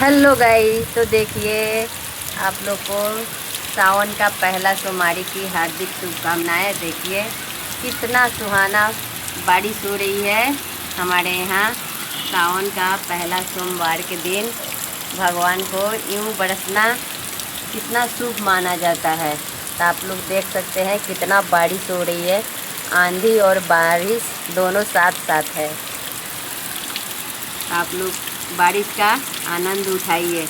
Hello guys, तो देखिए आप लोग को सावन का पहला सोमवारी की हार्दिक शुभकामनाएं। देखिए कितना सुहाना बारिश हो रही है हमारे यहाँ। सावन का पहला सोमवार के दिन भगवान को यूँ बरसना कितना शुभ माना जाता है। तो आप लोग देख सकते हैं कितना बारिश हो रही है, आंधी और बारिश दोनों साथ साथ है। आप लोग बारिश का आनंद उठाइए।